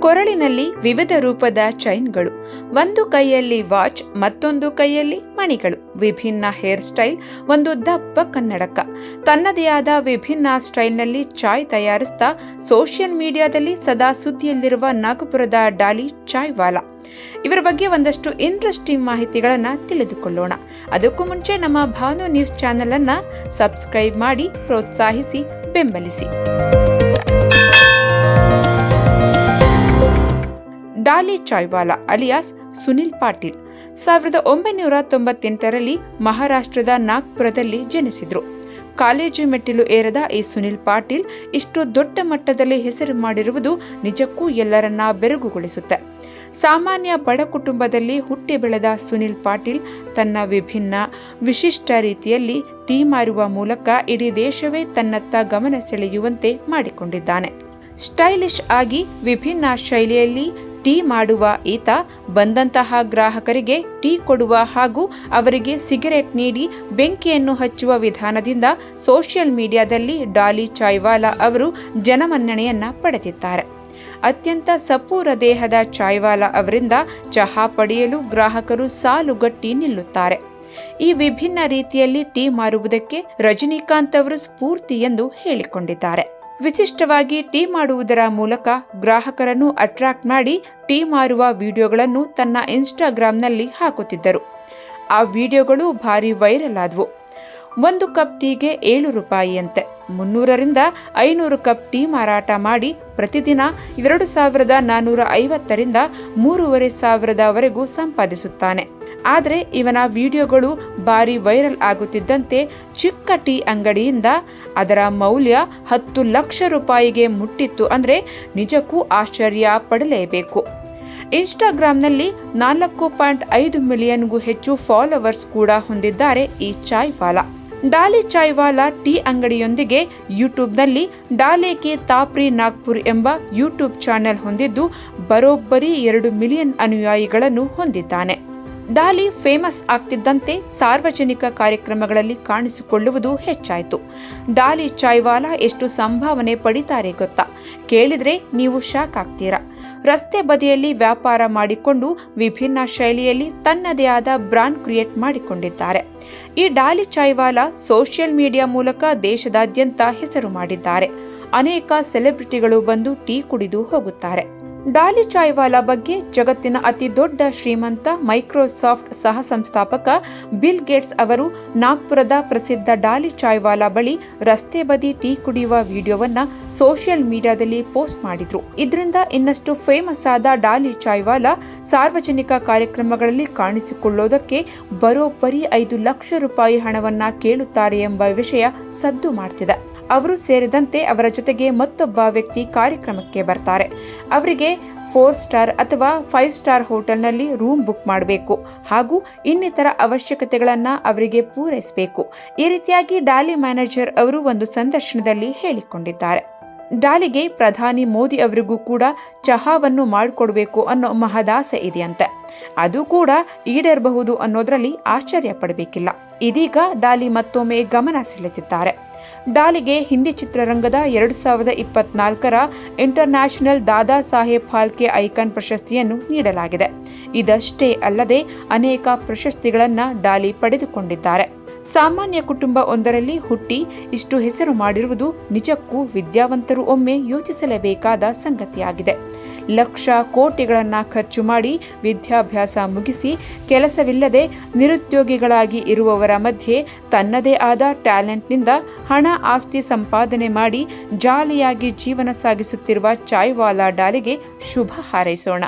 ಕೊರಳಿನಲ್ಲಿ ವಿವಿಧ ರೂಪದ ಚೈನ್ಗಳು, ಒಂದು ಕೈಯಲ್ಲಿ ವಾಚ್, ಮತ್ತೊಂದು ಕೈಯಲ್ಲಿ ಮಣಿಗಳು, ವಿಭಿನ್ನ ಹೇರ್ ಸ್ಟೈಲ್, ಒಂದು ದಪ್ಪ ಕನ್ನಡಕ. ತನ್ನದೇ ಆದ ವಿಭಿನ್ನ ಸ್ಟೈಲ್ನಲ್ಲಿ ಚಾಯ್ ತಯಾರಿಸ್ತಾ ಸೋಷಿಯಲ್ ಮೀಡಿಯಾದಲ್ಲಿ ಸದಾ ಸುದ್ದಿಯಲ್ಲಿರುವ ನಾಗಪುರದ ಡಾಲಿ ಚಾಯ್ವಾಲಾ. ಇವರ ಬಗ್ಗೆ ಒಂದಷ್ಟು ಇಂಟ್ರೆಸ್ಟಿಂಗ್ ಮಾಹಿತಿಗಳನ್ನು ತಿಳಿದುಕೊಳ್ಳೋಣ. ಅದಕ್ಕೂ ಮುಂಚೆ ನಮ್ಮ ಭಾನು ನ್ಯೂಸ್ ಚಾನೆಲ್ ಅನ್ನು ಸಬ್ಸ್ಕ್ರೈಬ್ ಮಾಡಿ ಪ್ರೋತ್ಸಾಹಿಸಿ ಬೆಂಬಲಿಸಿ. ಡಾಲಿ ಚಾಯ್ವಾಲಾ ಅಲಿಯಾಸ್ ಸುನಿಲ್ ಪಾಟೀಲ್ 1998ರಲ್ಲಿ ಮಹಾರಾಷ್ಟ್ರದ ನಾಗ್ಪುರದಲ್ಲಿ ಜನಿಸಿದ್ರು. ಕಾಲೇಜು ಮೆಟ್ಟಿಲು ಏರದ ಈ ಸುನಿಲ್ ಪಾಟೀಲ್ ಇಷ್ಟು ದೊಡ್ಡ ಮಟ್ಟದಲ್ಲಿ ಹೆಸರು ಮಾಡಿರುವುದು ನಿಜಕ್ಕೂ ಎಲ್ಲರನ್ನ ಬೆರಗುಗೊಳಿಸುತ್ತೆ. ಸಾಮಾನ್ಯ ಬಡ ಕುಟುಂಬದಲ್ಲಿ ಹುಟ್ಟಿ ಬೆಳೆದ ಸುನಿಲ್ ಪಾಟೀಲ್ ತನ್ನ ವಿಭಿನ್ನ ವಿಶಿಷ್ಟ ರೀತಿಯಲ್ಲಿ ಟೀ ಮಾರುವ ಮೂಲಕ ಇಡೀ ದೇಶವೇ ತನ್ನತ್ತ ಗಮನ ಸೆಳೆಯುವಂತೆ ಮಾಡಿಕೊಂಡಿದ್ದಾನೆ. ಸ್ಟೈಲಿಶ್ ಆಗಿ ವಿಭಿನ್ನ ಶೈಲಿಯಲ್ಲಿ ಟೀ ಮಾಡುವ ಈತ ಬಂದಂತಹ ಗ್ರಾಹಕರಿಗೆ ಟೀ ಕೊಡುವ ಹಾಗೂ ಅವರಿಗೆ ಸಿಗರೆಟ್ ನೀಡಿ ಬೆಂಕಿಯನ್ನು ಹಚ್ಚುವ ವಿಧಾನದಿಂದ ಸೋಷಿಯಲ್ ಮೀಡಿಯಾದಲ್ಲಿ ಡಾಲಿ ಚಾಯ್ವಾಲಾ ಅವರು ಜನಮನ್ನಣೆಯನ್ನ ಪಡೆದಿದ್ದಾರೆ. ಅತ್ಯಂತ ಸಪೂರ ದೇಹದ ಚಾಯ್ವಾಲಾ ಅವರಿಂದ ಚಹಾ ಪಡೆಯಲು ಗ್ರಾಹಕರು ಸಾಲುಗಟ್ಟಿ ನಿಲ್ಲುತ್ತಾರೆ. ಈ ವಿಭಿನ್ನ ರೀತಿಯಲ್ಲಿ ಟೀ ಮಾರುವುದಕ್ಕೆ ರಜನಿಕಾಂತ್ ಅವರು ಸ್ಫೂರ್ತಿ ಎಂದು ಹೇಳಿಕೊಂಡಿದ್ದಾರೆ. ವಿಶಿಷ್ಟವಾಗಿ ಟೀ ಮಾಡುವುದರ ಮೂಲಕ ಗ್ರಾಹಕರನ್ನು ಅಟ್ರಾಕ್ಟ್ ಮಾಡಿ ಟೀ ಮಾರುವ ವಿಡಿಯೋಗಳನ್ನು ತನ್ನ ಇನ್ಸ್ಟಾಗ್ರಾಂನಲ್ಲಿ ಹಾಕುತ್ತಿದ್ದರು. ಆ ವಿಡಿಯೋಗಳು ಭಾರಿ ವೈರಲ್ ಆದವು. 1 ಕಪ್ ಟೀಗೆ ₹7 ಅಂತೆ. 300ರಿಂದ 500 ಕಪ್ ಟೀ ಮಾರಾಟ ಮಾಡಿ ಪ್ರತಿದಿನ 2450ರಿಂದ 3500ವರೆಗೂ ಸಂಪಾದಿಸುತ್ತಾನೆ. ಆದರೆ ಇವನ ವಿಡಿಯೋಗಳು ಭಾರಿ ವೈರಲ್ ಆಗುತ್ತಿದ್ದಂತೆ ಚಿಕ್ಕ ಟೀ ಅಂಗಡಿಯಿಂದ ಅದರ ಮೌಲ್ಯ ₹10 ಲಕ್ಷ ಮುಟ್ಟಿತ್ತು. ಅಂದರೆ ನಿಜಕ್ಕೂ ಆಶ್ಚರ್ಯ ಪಡಲೇಬೇಕು. ಇನ್ಸ್ಟಾಗ್ರಾಂನಲ್ಲಿ 4.5 ಮಿಲಿಯನ್ಗೂ ಹೆಚ್ಚು ಫಾಲೋವರ್ಸ್ ಕೂಡ ಹೊಂದಿದ್ದಾರೆ ಈ ಚಾಯ್ವಾಲಾ. ಡಾಲಿ ಚಾಯ್ವಾಲಾ ಟೀ ಅಂಗಡಿಯೊಂದಿಗೆ ಯೂಟ್ಯೂಬ್ನಲ್ಲಿ ಡಾಲಿ ಕಿ ತಾಪ್ರಿ ನಾಗ್ಪುರ್ ಎಂಬ ಯೂಟ್ಯೂಬ್ ಚಾನೆಲ್ ಹೊಂದಿದ್ದು ಬರೋಬ್ಬರಿ 2 ಮಿಲಿಯನ್ ಅನುಯಾಯಿಗಳನ್ನು ಹೊಂದಿದ್ದಾನೆ. ಡಾಲಿ ಫೇಮಸ್ ಆಗ್ತಿದ್ದಂತೆ ಸಾರ್ವಜನಿಕ ಕಾರ್ಯಕ್ರಮಗಳಲ್ಲಿ ಕಾಣಿಸಿಕೊಳ್ಳುವುದು ಹೆಚ್ಚಾಯಿತು. ಡಾಲಿ ಚಾಯ್ವಾಲಾ ಎಷ್ಟು ಸಂಭಾವನೆ ಪಡಿತಾರೆ ಗೊತ್ತಾ? ಕೇಳಿದ್ರೆ ನೀವು ಶಾಕ್ ಆಗ್ತೀರಾ. ರಸ್ತೆ ಬದಿಯಲ್ಲಿ ವ್ಯಾಪಾರ ಮಾಡಿಕೊಂಡು ವಿಭಿನ್ನ ಶೈಲಿಯಲ್ಲಿ ತನ್ನದೇ ಆದ ಬ್ರಾಂಡ್ ಕ್ರಿಯೇಟ್ ಮಾಡಿಕೊಂಡಿದ್ದಾರೆ. ಈ ಡಾಲಿ ಚಾಯ್ವಾಲಾ ಸೋಷಿಯಲ್ ಮೀಡಿಯಾ ಮೂಲಕ ದೇಶದಾದ್ಯಂತ ಹೆಸರು ಮಾಡಿದ್ದಾರೆ. ಅನೇಕ ಸೆಲೆಬ್ರಿಟಿಗಳು ಬಂದು ಟೀ ಕುಡಿದು ಹೋಗುತ್ತಾರೆ. ಡಾಲಿ ಚಾಯ್ವಾಲಾ ಬಗ್ಗೆ ಜಗತ್ತಿನ ಅತಿ ದೊಡ್ಡ ಶ್ರೀಮಂತ ಮೈಕ್ರೋಸಾಫ್ಟ್ ಸಹ ಸಂಸ್ಥಾಪಕ ಬಿಲ್ ಗೇಟ್ಸ್ ಅವರು ನಾಗ್ಪುರದ ಪ್ರಸಿದ್ಧ ಡಾಲಿ ಚಾಯ್ವಾಲಾ ಬಳಿ ರಸ್ತೆ ಬದಿ ಟೀ ಕುಡಿಯುವ ವಿಡಿಯೋವನ್ನ ಸೋಷಿಯಲ್ ಮೀಡಿಯಾದಲ್ಲಿ ಪೋಸ್ಟ್ ಮಾಡಿದ್ರು. ಇದರಿಂದ ಇನ್ನಷ್ಟು ಫೇಮಸ್ ಆದ ಡಾಲಿ ಚಾಯ್ವಾಲಾ ಸಾರ್ವಜನಿಕ ಕಾರ್ಯಕ್ರಮಗಳಲ್ಲಿ ಕಾಣಿಸಿಕೊಳ್ಳೋದಕ್ಕೆ ಬರೋಬ್ಬರಿ ₹5 ಲಕ್ಷ ಹಣವನ್ನ ಕೇಳುತ್ತಾರೆ ಎಂಬ ವಿಷಯ ಸದ್ದು ಮಾಡ್ತಿದೆ. ಅವರು ಸೇರಿದಂತೆ ಅವರ ಜೊತೆಗೆ ಮತ್ತೊಬ್ಬ ವ್ಯಕ್ತಿ ಕಾರ್ಯಕ್ರಮಕ್ಕೆ ಬರ್ತಾರೆ. ಅವರಿಗೆ 4 ಸ್ಟಾರ್ ಅಥವಾ 5 ಸ್ಟಾರ್ ಹೋಟೆಲ್ನಲ್ಲಿ ರೂಮ್ ಬುಕ್ ಮಾಡಬೇಕು ಹಾಗೂ ಇನ್ನಿತರ ಅವಶ್ಯಕತೆಗಳನ್ನು ಅವರಿಗೆ ಪೂರೈಸಬೇಕು. ಈ ರೀತಿಯಾಗಿ ಡಾಲಿ ಮ್ಯಾನೇಜರ್ ಅವರು ಒಂದು ಸಂದರ್ಶನದಲ್ಲಿ ಹೇಳಿಕೊಂಡಿದ್ದಾರೆ. ಡಾಲಿಗೆ ಪ್ರಧಾನಿ ಮೋದಿ ಅವರಿಗೂ ಕೂಡ ಚಹಾವನ್ನು ಮಾಡಿಕೊಡ್ಬೇಕು ಅನ್ನೋ ಮಹದಾಸೆ ಇದೆಯಂತೆ. ಅದು ಕೂಡ ಈಡೇರಬಹುದು ಅನ್ನೋದ್ರಲ್ಲಿ ಆಶ್ಚರ್ಯ ಪಡಬೇಕಿಲ್ಲ. ಇದೀಗ ಡಾಲಿ ಮತ್ತೊಮ್ಮೆ ಗಮನ ಸೆಳೆದಿದ್ದಾರೆ. ಡಾಲಿಗೆ ಹಿಂದಿ ಚಿತ್ರರಂಗದ 2024ರ ಇಂಟರ್ನ್ಯಾಷನಲ್ ದಾದಾ ಸಾಹೇಬ್ ಫಾಲ್ಕೆ ಐಕಾನ್ ಪ್ರಶಸ್ತಿಯನ್ನು ನೀಡಲಾಗಿದೆ. ಇದಷ್ಟೇ ಅಲ್ಲದೆ ಅನೇಕ ಪ್ರಶಸ್ತಿಗಳನ್ನು ಡಾಲಿ ಪಡೆದುಕೊಂಡಿದ್ದಾರೆ. ಸಾಮಾನ್ಯ ಕುಟುಂಬ ಒಂದರಲ್ಲಿ ಹುಟ್ಟಿ ಇಷ್ಟು ಹೆಸರು ಮಾಡಿರುವುದು ನಿಜಕ್ಕೂ ವಿದ್ಯಾವಂತರು ಒಮ್ಮೆ ಯೋಚಿಸಲೇಬೇಕಾದ ಸಂಗತಿಯಾಗಿದೆ. ಲಕ್ಷ ಕೋಟಿಗಳನ್ನು ಖರ್ಚು ಮಾಡಿ ವಿದ್ಯಾಭ್ಯಾಸ ಮುಗಿಸಿ ಕೆಲಸವಿಲ್ಲದೆ ನಿರುದ್ಯೋಗಿಗಳಾಗಿ ಇರುವವರ ಮಧ್ಯೆ ತನ್ನದೇ ಆದ ಟ್ಯಾಲೆಂಟ್ನಿಂದ ಹಣ ಆಸ್ತಿ ಸಂಪಾದನೆ ಮಾಡಿ ಜಾಲಿಯಾಗಿ ಜೀವನ ಸಾಗಿಸುತ್ತಿರುವ ಚಾಯ್ವಾಲಾ ಡಾಲಿಗೆ ಶುಭ ಹಾರೈಸೋಣ.